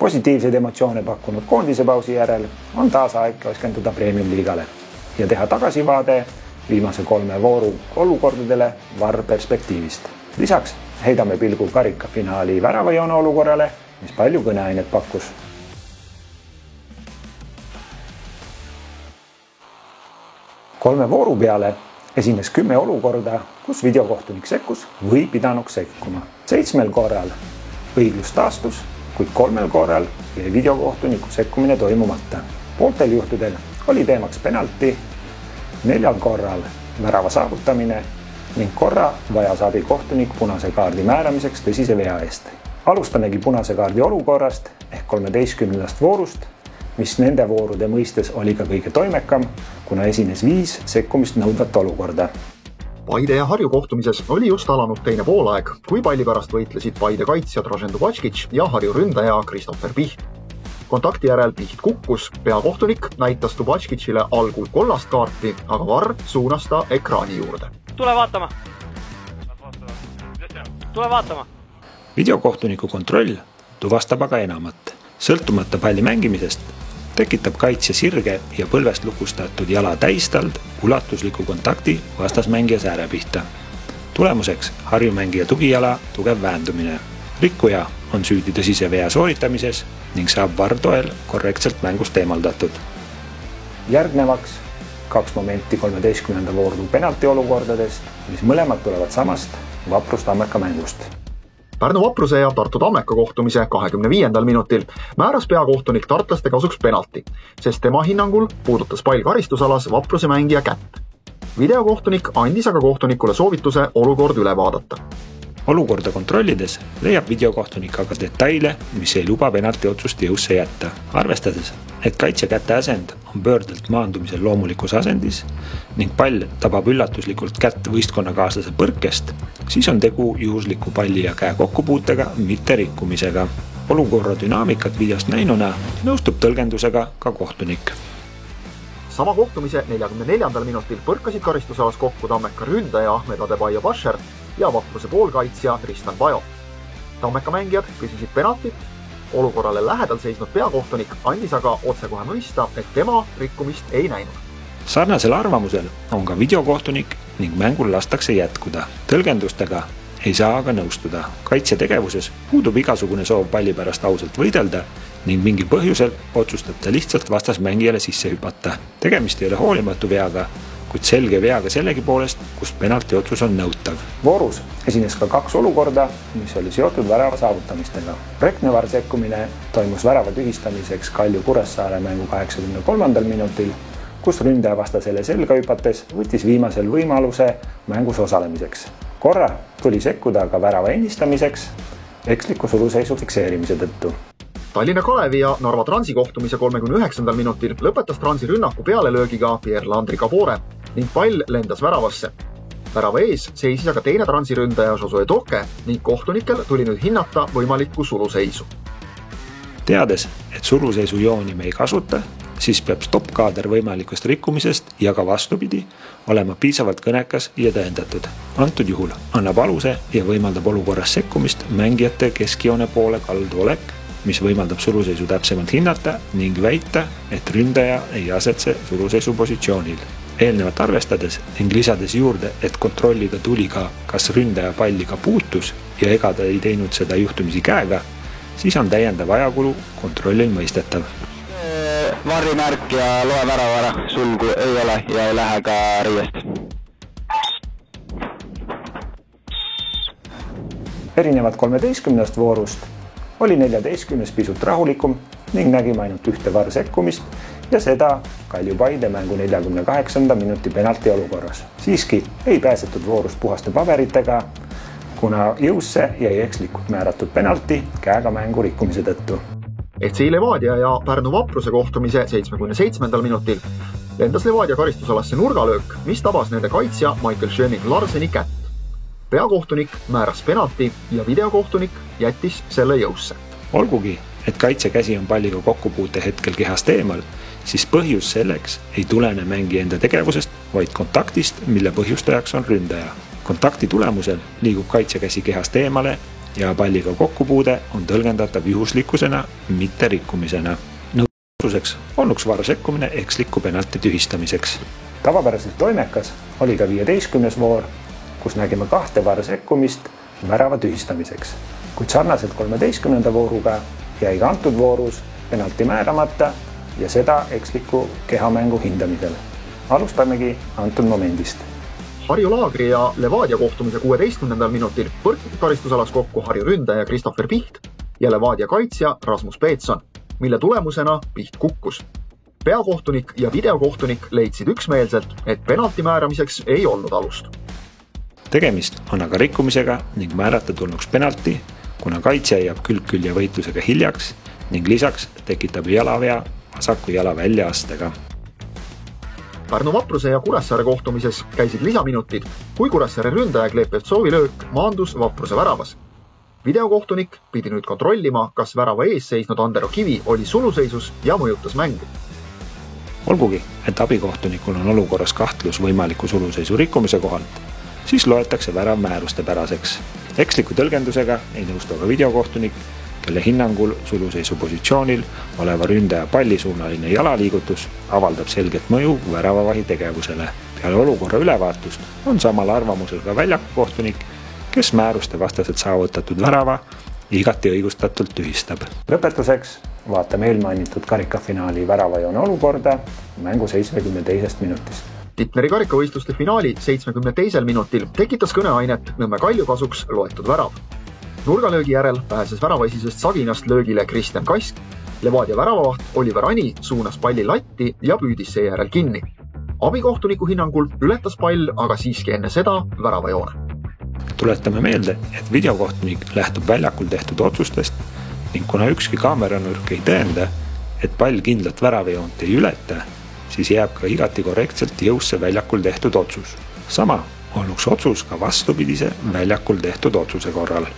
Positiivseid emotsioone pakkunud koondise pausi järel on taas aeg keskenduda Premium-liigale ja teha tagasivaade viimase 3 vooru olukordadele VAR perspektiivist. Lisaks heidame pilgu karikafinaali väravajoone olukorrale, mis palju kõneainet pakkus. 3 vooru peale esines 10 olukorda, kus videokohtunik sekkus või pidanuks sekkuma. 7 korral õiglus taastus, kuid 3 korral jäi videokohtuniku sekkumine toimumata. Pooltel juhtudel oli teemaks penalti, 4 korral värava saavutamine ning korra vajas abi kohtunik punase kaardi määramiseks tõsise vea eest. Alustamegi punase kaardi olukorrast ehk 13. voorust, mis nende voorude mõistes oli ka kõige toimekam, kuna esines 5 sekkumist nõudvat olukorda. Paide ja Harju kohtumises oli just alanud teine poolaeg, kui palli pärast võitlesid Paide kaitsja Dražen Dubackic ja Harju ründaja Christopher Piht. Kontakti järel Piht kukkus, peakohtunik näitas Dubackicile algul kollast kaarti, aga VAR suunas ta ekraani juurde. Tule vaatama! Tule vaatama! Videokohtuniku kontroll tuvastab aga enamat. Sõltumata palli mängimisest tekitab kaitsja sirge ja põlvest lukustatud jala täistald ulatusliku kontakti vastasmängija sääre pihta. Tulemuseks Harju mängija tugijala tugev väändumine. Rikkuja on süüdi tõsise vea sooritamises ning saab VAR toel korrektselt mängust eemaldatud. Järgnevaks 2 momenti 13. vooru penalti olukordadest, mis mõlemad tulevad samast Vaprus Tammeka mängust. Pärnu Vapruse ja Tartu Tammeka kohtumise 25. minutil määras peakohtunik tartlaste kasuks penalti, sest tema hinnangul puudutas pall karistusalas Vapruse mängija kätt. Videokohtunik andis aga kohtunikule soovituse olukord üle vaadata. Olukorda kontrollides leiab videokohtunik aga detaile, mis ei luba penalti otsust jõusse jätta. Arvestades, et kaitsja käte asend on pöördelt maandumisel loomulikus asendis ning pall tabab üllatuslikult kätt võistkonnakaaslase põrkest, siis on tegu juhusliku palli ja käe kokkupuutega, mitte rikkumisega. Olukorra dünaamikat videost näinuna nõustub tõlgendusega ka kohtunik. Sama kohtumise 44. minutil põrkasid karistusalas kokku Tammeka ründaja Ahmed Adebayo Basher ja Vapruse poolkaitsja Tristan Bajo. Tammeka mängijad küsisid penaltit, olukorrale lähedal seisnud peakohtunik andis aga otsekohe mõista, et tema rikkumist ei näinud. Sarnasel arvamusel on ka videokohtunik ning mängul lastakse jätkuda. Tõlgendustega ei saa aga nõustuda. Kaitsja tegevuses puudub igasugune soov palli pärast ausalt võidelda ning mingi põhjusel otsustab ta lihtsalt vastasmängijale sisse hüpata. Tegemist ei ole hoolimatu veaga, kuid selge veaga sellegi poolest, kust penalti otsus on nõutav. Voorus esines ka 2 olukorda, mis oli seotud värava saavutamistega. Korrektne VAR sekkumine toimus värava tühistamiseks Kalju Kuressaare mängu 83. minutil, kus ründaja vastasele selga hüpates võttis viimasel võimaluse mängus osalemiseks. Korra tuli sekkuda ka värava ennistamiseks eksliku suluseisu fikseerimise tõttu. Tallinna Kalevi ja Narva Transi kohtumise 39. minutil lõpetas Transi rünnaku pealelöögiga Pierre-Landry Cabore ning pall lendas väravasse. Värava ees seisis aga teine Transi ründaja Josué Toke ning kohtunikel tuli nüüd hinnata võimalikku suluseisu. Teades, et suluseisu jooni me ei kasuta, siis peab stoppkaader võimalikust rikkumisest ja ka vastupidi olema piisavalt kõnekas ja tõendatud. Antud juhul annab aluse ja võimaldab olukorras sekkumist mängijate keskjoone poole kaldu olek, mis võimaldab suluseisu täpsemalt hinnata ning väita, et ründaja ei asetse suluseisu positsioonil. Eelnevat arvestades ning lisades juurde, et kontrollida tuli ka, kas ründaja palli ka puutus ja ega ta ei teinud seda juhtumisi käega, siis on täiendav ajakulu kontrollil mõistetav. Varrimärk ja loe väravara, sulgu ei ole ja ei lähe ka riiest. Erinevad 13. voorust oli 14. pisut rahulikum ning nägime ainult 1 VAR sekkumist ja seda Kalju Paide mängu 48. minuti penalti olukorras. Siiski ei pääsetud voorust puhaste paberitega, kuna jõusse jäi ekslikult määratud penalti käega mängu rikkumise tõttu. FC Levadia ja Pärnu Vapruse kohtumise 77. minutil lendas Levadia karistusalasse nurgalöök, mis tabas nende kaitsja Michael Schöning-Larseni kätt. Peakohtunik määras penalti ja videokohtunik jättis selle jõusse. Olgugi, et kaitse käsi on palliga kokkupuute hetkel kehast eemal, siis põhjus selleks ei tulene mängija enda tegevusest, vaid kontaktist, mille põhjustajaks on ründaja. Kontakti tulemusel liigub kaitsekäsi kehast eemale ja palliga kokkupuude on tõlgendatav juhuslikkusena, mitte rikkumisena. Nõudluseks olnuks VAR sekkumine eksliku penalti tühistamiseks. Tavapäraselt toimekas oli ka 15. voor, kus nägime 2 VAR sekkumist värava tühistamiseks. Kuid sarnaselt 13. vooruga jäi antud voorus penalti määramata ja seda eksliku kehamängu hindamisel. Alustamegi antud momendist. Harju Laagri ja Levadia kohtumise 16. minutil põrkisid karistusalas kokku Harju ründaja Christopher Piht ja Levadia kaitsja Rasmus Peetson, mille tulemusena Piht kukkus. Peakohtunik ja videokohtunik leidsid üksmeelselt, et penalti määramiseks ei olnud alust. Tegemist on aga rikkumisega ning määrata tulnuks penalti, kuna kaitsja jääb külg-külje võitlusega hiljaks ning lisaks tekitab jalavea vasaku jala väljaastega. Pärnu Vapruse ja Kuressaare kohtumises käisid lisaminutid, kui Kuressaare ründaja Klepetsovi löök maandus Vapruse väravas. Videokohtunik pidi nüüd kontrollima, kas värava ees seisnud Andero Kivi oli suluseisus ja mõjutas mängu. Olgugi, et abikohtunikul on olukorras kahtlus võimaliku suluseisu rikkumise kohalt, siis loetakse värav määruste päraseks. Eksliku tõlgendusega ei nõustu aga videokohtunik, kelle hinnangul suluseisu positsioonil oleva ründaja pallisuunaline jalaliigutus avaldab selget mõju väravavahi tegevusele. Peale olukorra ülevaatust on samal arvamusel ka väljakukohtunik, kes määruste vastaselt saavutatud värava igati õigustatult tühistab. Lõpetuseks vaatame eelmainitud karikafinaali väravajoone olukorda mängu 72. minutist. Tipneri karikavõistluste finaali 72. minutil tekitas kõneainet Nõmme Kalju kasuks loetud värav. Nurgalöögi järel pääses väravaisisest saginast löögile Kristjan Kask, Levadia väravavaht Oliver Ani suunas palli latti ja püüdis seejärel kinni. Abikohtuniku hinnangul ületas pall aga siiski enne seda väravajoone. Tuletame meelde, et videokohtunik lähtub väljakul tehtud otsustest ning kuna ükski kaameranurk ei tõenda, et pall kindlat väravajoont ei ületa, siis jääb ka igati korrektselt jõusse väljakul tehtud otsus. Sama olnuks otsus ka vastupidise väljakul tehtud otsuse korral.